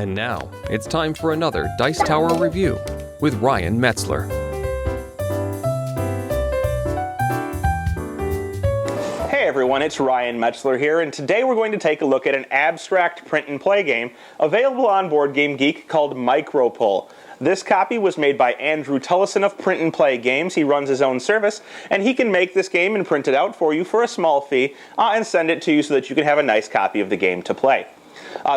And now, it's time for another Dice Tower review with Ryan Metzler. Hey everyone, it's Ryan Metzler here, and today we're going to take a look at an abstract print-and-play game available on Board Game Geek called Micropul. This copy was made by Andrew Tullison of Print and Play Games. He runs his own service, and he can make this game and print it out for you for a small fee and send it to you so that you can have a nice copy of the game to play.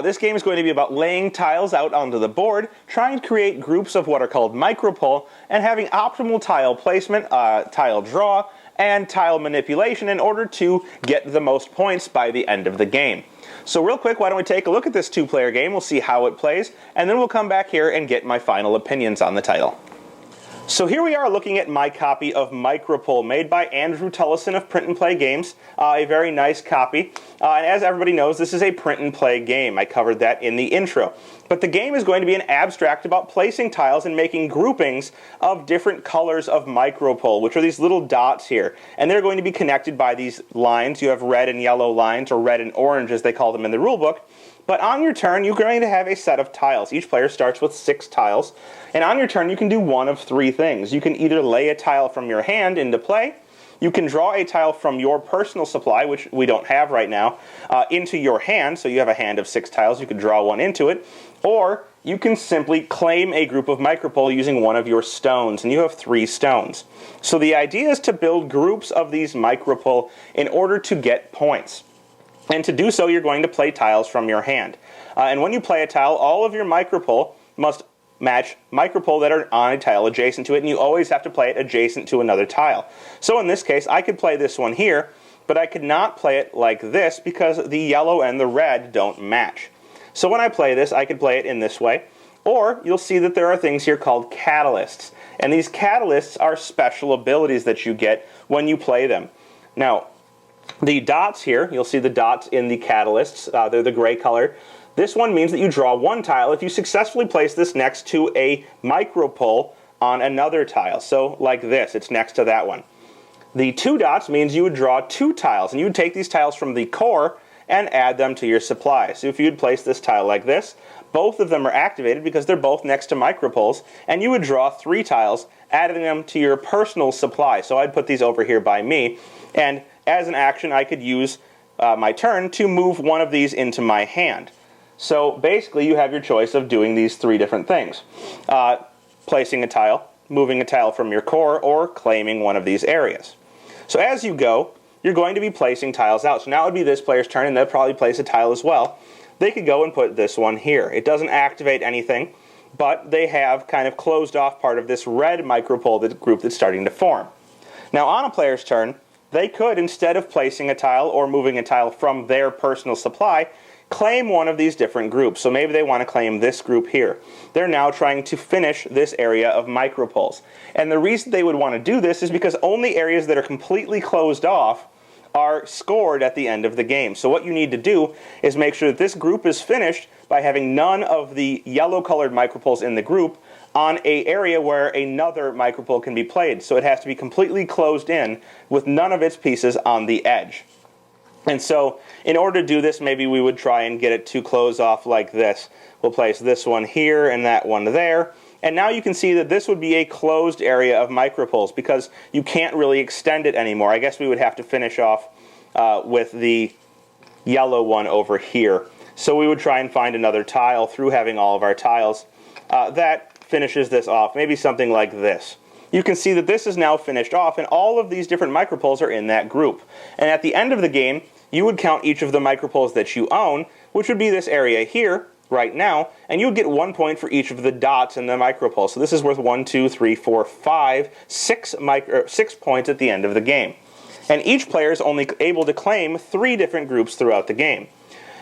This game is going to be about laying tiles out onto the board, trying to create groups of what are called Micropul, and having optimal tile placement, tile draw, and tile manipulation in order to get the most points by the end of the game. So real quick, why don't we take a look at this two-player game, we'll see how it plays, and then we'll come back here and get my final opinions on the title. So here we are looking at my copy of Micropul, made by Andrew Tullison of Print and Play Games. A very nice copy. And as everybody knows, this is a print and play game. I covered that in the intro. But the game is going to be an abstract about placing tiles and making groupings of different colors of Micropul, which are these little dots here. And they're going to be connected by these lines. You have red and yellow lines, or red and orange as they call them in the rulebook. But on your turn, you're going to have a set of tiles. Each player starts with 6 tiles. And on your turn, you can do one of 3 things. You can either lay a tile from your hand into play, you can draw a tile from your personal supply, which we don't have right now, into your hand. So you have a hand of 6 tiles, you can draw one into it. Or you can simply claim a group of Micropul using one of your stones, and you have 3 stones. So the idea is to build groups of these Micropul in order to get points. And to do so, you're going to play tiles from your hand. And when you play a tile, all of your Micropul must match Micropul that are on a tile adjacent to it, and you always have to play it adjacent to another tile. So in this case, I could play this one here, but I could not play it like this because the yellow and the red don't match. So when I play this, I could play it in this way, or you'll see that there are things here called catalysts. And these catalysts are special abilities that you get when you play them. Now, the dots here, you'll see the dots in the catalysts, they're the gray color. This one means that you draw 1 tile if you successfully place this next to a Micropul on another tile. So like this, it's next to that one. The 2 dots means you would draw 2 tiles, and you would take these tiles from the core and add them to your supply. So if you would place this tile like this, both of them are activated because they're both next to Micropuls, and you would draw 3 tiles, adding them to your personal supply. So I'd put these over here by me, and as an action, I could use my turn to move one of these into my hand. So basically, you have your choice of doing these 3 different things. Placing a tile, moving a tile from your core, or claiming one of these areas. So as you go, you're going to be placing tiles out. So now it would be this player's turn, and they'll probably place a tile as well. They could go and put this one here. It doesn't activate anything, but they have kind of closed off part of this red Micropul group that's starting to form. Now on a player's turn, they could, instead of placing a tile or moving a tile from their personal supply, claim one of these different groups. So maybe they want to claim this group here. They're now trying to finish this area of Micropuls. And the reason they would want to do this is because only areas that are completely closed off are scored at the end of the game. So what you need to do is make sure that this group is finished by having none of the yellow-colored Micropuls in the group on an area where another Micropul can be played. So it has to be completely closed in with none of its pieces on the edge. And so in order to do this, maybe we would try and get it to close off like this. We'll place this one here and that one there. And now you can see that this would be a closed area of Micropuls because you can't really extend it anymore. I guess we would have to finish off with the yellow one over here. So we would try and find another tile through having all of our tiles that finishes this off, maybe something like this. You can see that this is now finished off, and all of these different Micropuls are in that group. And at the end of the game, you would count each of the Micropuls that you own, which would be this area here, right now, and you would get 1 point for each of the dots in the Micropul. So this is worth 1, 2, 3, 4, 5, 6 points at the end of the game. And each player is only able to claim 3 different groups throughout the game.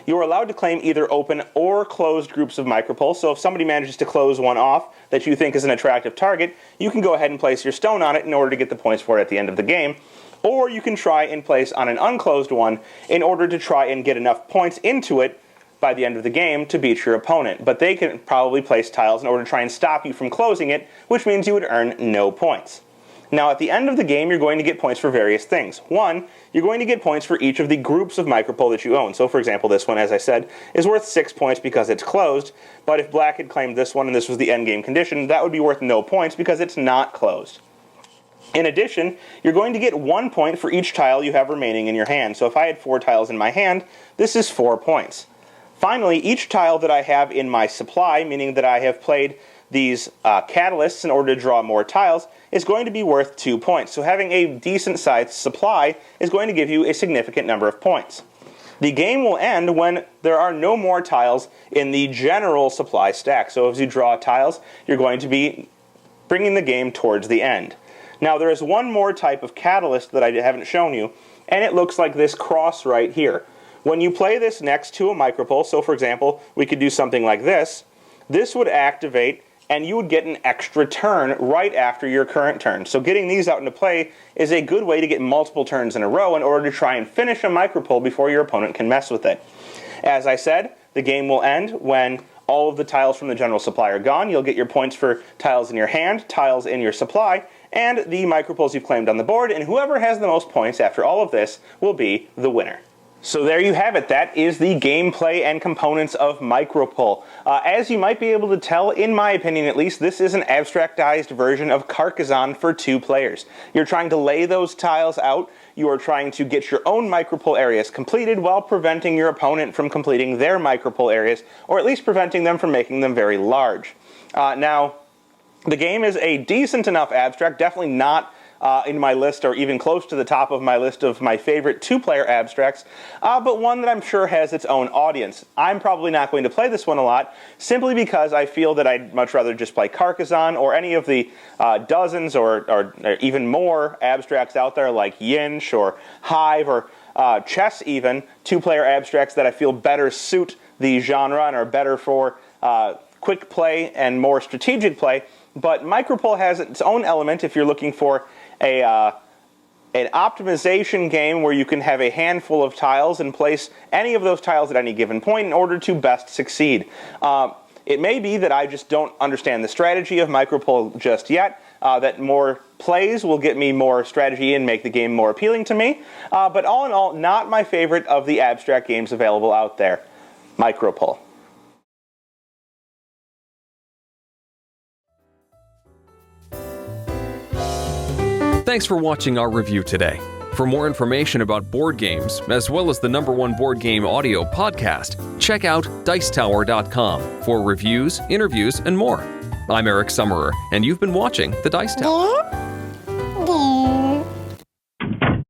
You are allowed to claim either open or closed groups of Micropul, so if somebody manages to close one off that you think is an attractive target, you can go ahead and place your stone on it in order to get the points for it at the end of the game. Or you can try and place on an unclosed one in order to try and get enough points into it by the end of the game to beat your opponent. But they can probably place tiles in order to try and stop you from closing it, which means you would earn no points. Now, at the end of the game, you're going to get points for various things. One, you're going to get points for each of the groups of Micropul that you own. So, for example, this one, as I said, is worth 6 points because it's closed, but if Black had claimed this one and this was the endgame condition, that would be worth no points because it's not closed. In addition, you're going to get 1 point for each tile you have remaining in your hand. So if I had 4 tiles in my hand, this is 4 points. Finally, each tile that I have in my supply, meaning that I have played these catalysts in order to draw more tiles, is going to be worth 2 points. So having a decent-sized supply is going to give you a significant number of points. The game will end when there are no more tiles in the general supply stack. So as you draw tiles, you're going to be bringing the game towards the end. Now, there is one more type of catalyst that I haven't shown you, and it looks like this cross right here. When you play this next to a Micropul, so for example, we could do something like this, this would activate and you would get an extra turn right after your current turn. So getting these out into play is a good way to get multiple turns in a row in order to try and finish a Micropul before your opponent can mess with it. As I said, the game will end when all of the tiles from the general supply are gone. You'll get your points for tiles in your hand, tiles in your supply, and the Micropuls you've claimed on the board, and whoever has the most points after all of this will be the winner. So there you have it. That is the gameplay and components of Micropul. As you might be able to tell, in my opinion at least, this is an abstractized version of Carcassonne for 2 players. You're trying to lay those tiles out. You are trying to get your own Micropul areas completed while preventing your opponent from completing their Micropul areas, or at least preventing them from making them very large. Now, the game is a decent enough abstract, definitely not in my list or even close to the top of my list of my favorite 2-player abstracts, but one that I'm sure has its own audience. I'm probably not going to play this one a lot, simply because I feel that I'd much rather just play Carcassonne or any of the dozens or even more abstracts out there like Yinch or Hive or chess even, 2-player abstracts that I feel better suit the genre and are better for quick play and more strategic play. But Micropul has its own element if you're looking for an optimization game where you can have a handful of tiles and place any of those tiles at any given point in order to best succeed. It may be that I just don't understand the strategy of Micropul just yet, that more plays will get me more strategy and make the game more appealing to me, but all in all, not my favorite of the abstract games available out there. Micropul. Thanks for watching our review today. For more information about board games, as well as the #1 board game audio podcast, check out Dicetower.com for reviews, interviews, and more. I'm Eric Summerer, and you've been watching The Dice Tower.